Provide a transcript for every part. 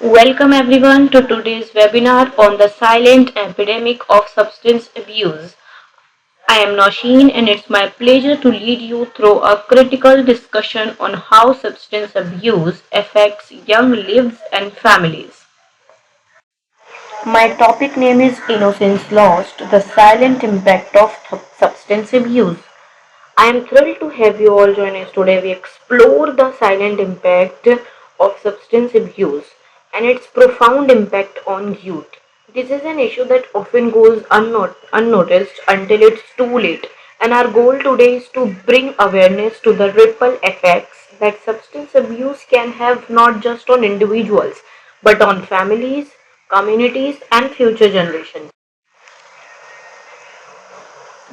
Welcome everyone to today's webinar on the silent epidemic of substance abuse. I am Nausheen and it's my pleasure to lead you through a critical discussion on how substance abuse affects young lives and families. My topic name is Innocence Lost, the silent impact of substance abuse. I am thrilled to have you all join us today. We explore the silent impact of substance abuse and its profound impact on youth. This is an issue that often goes unnoticed until it's too late, and our goal today is to bring awareness to the ripple effects that substance abuse can have not just on individuals but on families, communities, and future generations.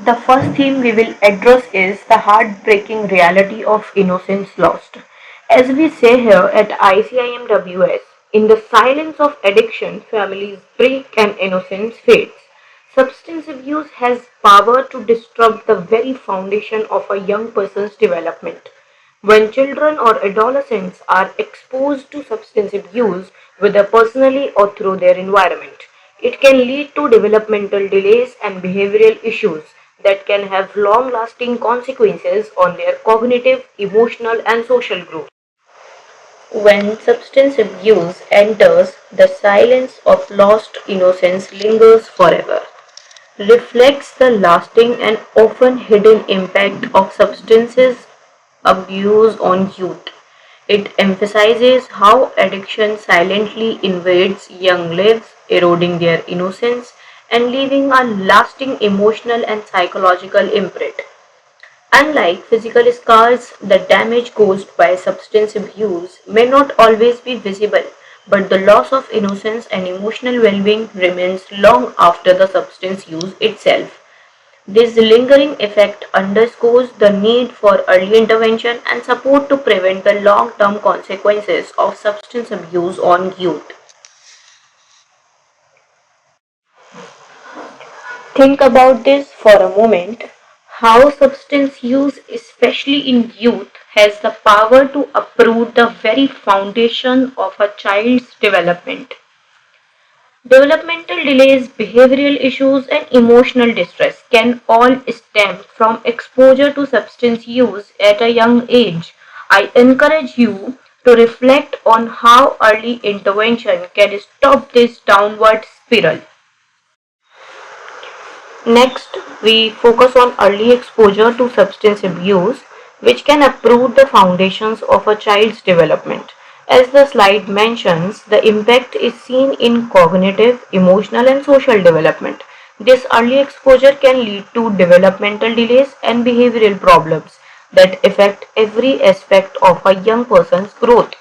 The first theme we will address is the heartbreaking reality of innocence lost. As we say here at ICIMWS, in the silence of addiction, families break and innocence fades. Substance abuse has power to disrupt the very foundation of a young person's development. When children or adolescents are exposed to substance abuse, whether personally or through their environment, it can lead to developmental delays and behavioral issues that can have long lasting consequences on their cognitive, emotional, and social growth. When substance abuse enters, the silence of lost innocence lingers forever, reflects the lasting and often hidden impact of substances abuse on youth. It emphasizes how addiction silently invades young lives, eroding their innocence and leaving a lasting emotional and psychological imprint. Unlike physical scars, the damage caused by substance abuse may not always be visible, but the loss of innocence and emotional well being remains long after the substance use itself. This lingering effect underscores the need for early intervention and support to prevent the long term consequences of substance abuse on youth. Think about this for a moment. How substance use, especially in youth, has the power to uproot the very foundation of a child's development. Developmental delays, behavioral issues, and emotional distress can all stem from exposure to substance use at a young age. I encourage you to reflect on how early intervention can stop this downward spiral. Next, we focus on early exposure to substance abuse, which can uproot the foundations of a child's development. As the slide mentions, the impact is seen in cognitive, emotional, and social development. This early exposure can lead to developmental delays and behavioral problems that affect every aspect of a young person's growth.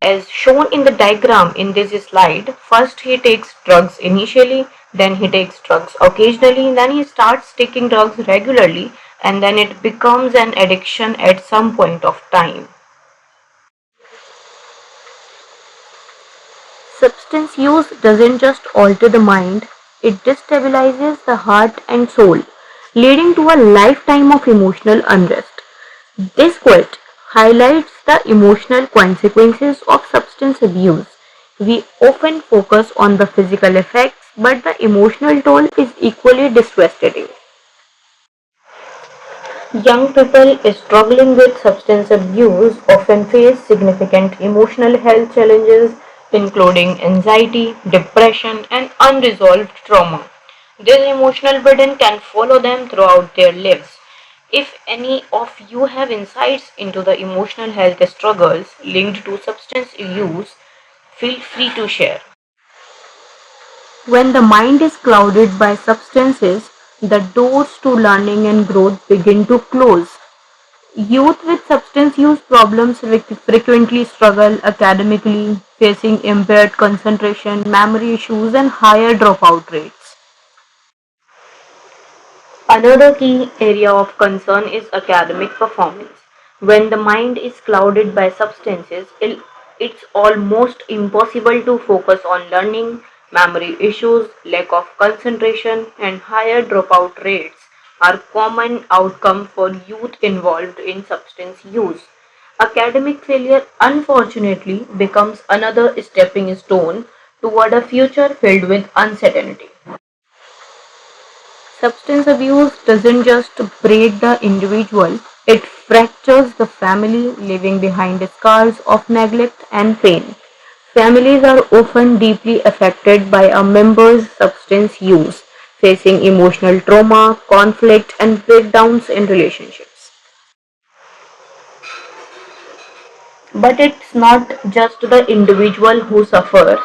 As shown in the diagram in this slide, first he takes drugs initially, then he takes drugs occasionally, then he starts taking drugs regularly, and then it becomes an addiction at some point of time. Substance use doesn't just alter the mind, it destabilizes the heart and soul, leading to a lifetime of emotional unrest. This quote highlights the emotional consequences of substance abuse. We often focus on the physical effects, but the emotional toll is equally devastating. Young people struggling with substance abuse often face significant emotional health challenges, including anxiety, depression, and unresolved trauma. This emotional burden can follow them throughout their lives. If any of you have insights into the emotional health struggles linked to substance use, feel free to share. When the mind is clouded by substances, the doors to learning and growth begin to close. Youth with substance use problems frequently struggle academically, facing impaired concentration, memory issues, and higher dropout rates. Another key area of concern is academic performance. When the mind is clouded by substances, it's almost impossible to focus on learning. Memory issues, lack of concentration, and higher dropout rates are common outcome for youth involved in substance use. Academic failure, unfortunately, becomes another stepping stone toward a future filled with uncertainty. Substance abuse doesn't just break the individual, it fractures the family, leaving behind scars of neglect and pain. Families are often deeply affected by a member's substance use, facing emotional trauma, conflict, and breakdowns in relationships. But it's not just the individual who suffers.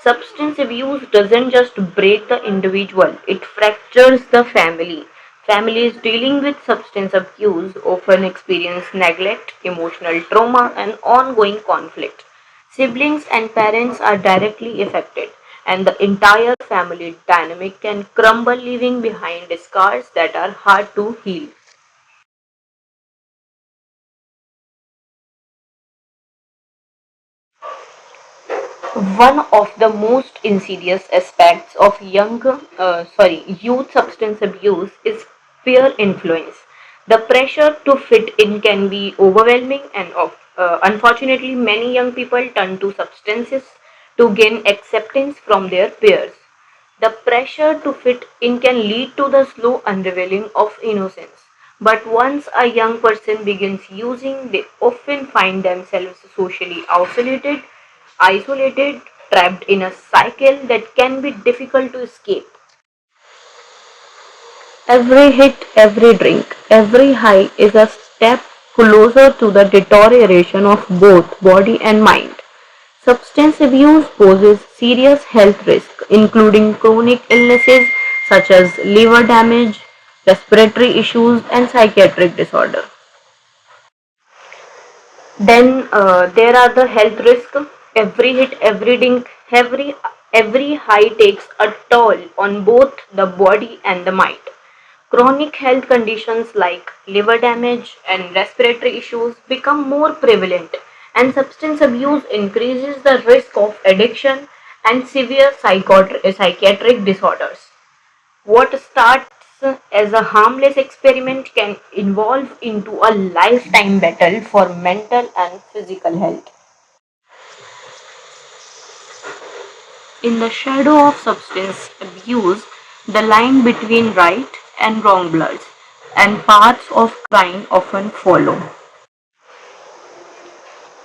Substance abuse doesn't just break the individual, it fractures the family. Families dealing with substance abuse often experience neglect, emotional trauma, and ongoing conflict. Siblings and parents are directly affected, and the entire family dynamic can crumble, leaving behind scars that are hard to heal. One of the most insidious aspects of youth substance abuse is peer influence. The pressure to fit in can be overwhelming, and unfortunately, many young people turn to substances to gain acceptance from their peers. The pressure to fit in can lead to the slow unraveling of innocence. But once a young person begins using, they often find themselves socially isolated, trapped in a cycle that can be difficult to escape. Every hit, every drink, every high is a step closer to the deterioration of both body and mind. Substance abuse poses serious health risks, including chronic illnesses such as liver damage, respiratory issues, and psychiatric disorders. Then there are the health risks. Every hit, every dink, every high takes a toll on both the body and the mind. Chronic health conditions like liver damage and respiratory issues become more prevalent, and substance abuse increases the risk of addiction and severe psychiatric disorders. What starts as a harmless experiment can evolve into a lifetime battle for mental and physical health. In the shadow of substance abuse, the line between right and wrong blurs, and paths of crime often follow.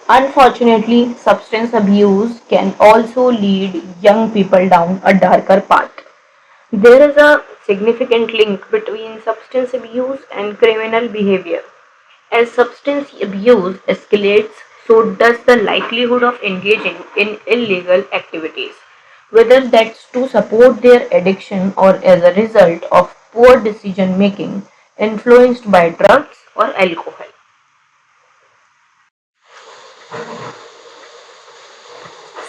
Unfortunately, substance abuse can also lead young people down a darker path. There is a significant link between substance abuse and criminal behavior. As substance abuse escalates, so does the likelihood of engaging in illegal activities, whether that's to support their addiction or as a result of poor decision making influenced by drugs or alcohol.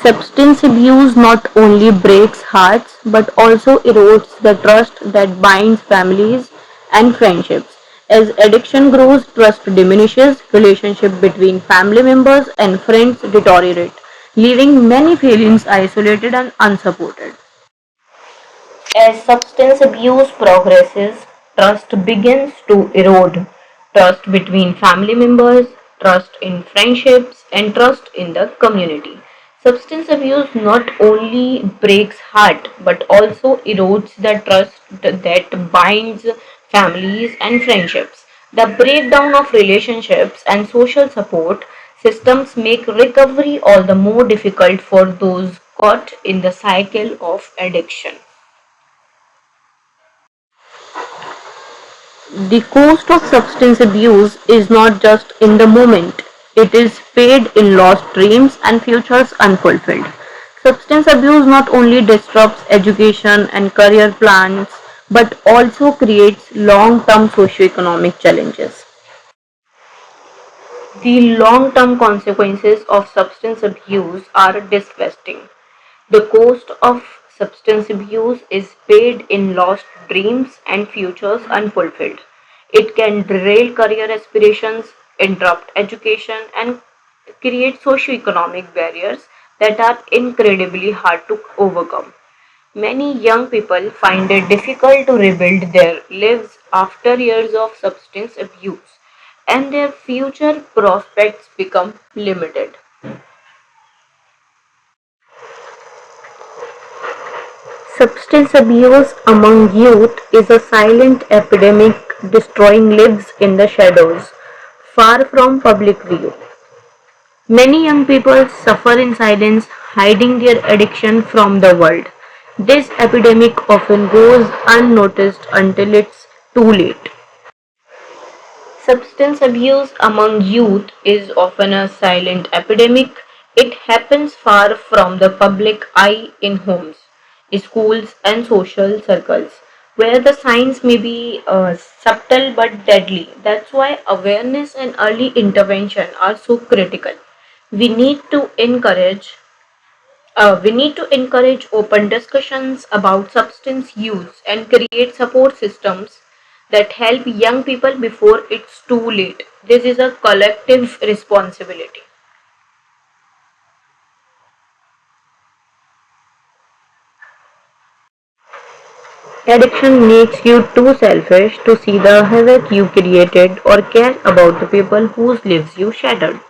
Substance abuse not only breaks hearts but also erodes the trust that binds families and friendships. As addiction grows, trust diminishes, relationship between family members and friends deteriorate, leaving many feelings isolated and unsupported. As substance abuse progresses, trust begins to erode. Trust between family members, trust in friendships, and trust in the community. Substance abuse not only breaks heart but also erodes the trust that binds families and friendships. The breakdown of relationships and social support systems make recovery all the more difficult for those caught in the cycle of addiction. The cost of substance abuse is not just in the moment, it is paid in lost dreams and futures unfulfilled. Substance abuse not only disrupts education and career plans but also creates long term socioeconomic challenges. The long term consequences of substance abuse are devastating. The cost of substance abuse is paid in lost dreams and futures unfulfilled. It can derail career aspirations, interrupt education, and create socio-economic barriers that are incredibly hard to overcome. Many young people find it difficult to rebuild their lives after years of substance abuse, and their future prospects become limited. Substance abuse among youth is a silent epidemic destroying lives in the shadows, far from public view. Many young people suffer in silence, hiding their addiction from the world. This epidemic often goes unnoticed until it's too late. Substance abuse among youth is often a silent epidemic. It happens far from the public eye in homes, schools, and social circles, where the signs may be subtle but deadly. That's why awareness and early intervention are so critical. We need to encourage we need to encourage open discussions about substance use and create support systems that help young people before it's too late. This is a collective responsibility. Addiction makes you too selfish to see the havoc you created or care about the people whose lives you shattered.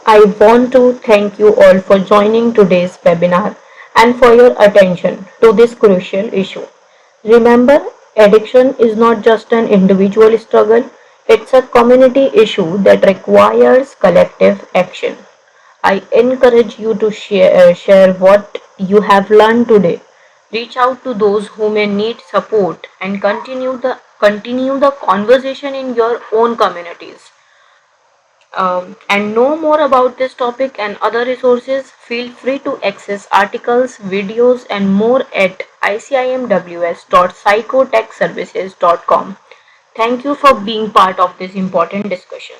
I want to thank you all for joining today's webinar and for your attention to this crucial issue. Remember, addiction is not just an individual struggle, it's a community issue that requires collective action. I encourage you to share what you have learned today. Reach out to those who may need support and continue the conversation in your own communities. And know more about this topic and other resources, feel free to access articles, videos, and more at icimws.psychotechservices.com. Thank you for being part of this important discussion.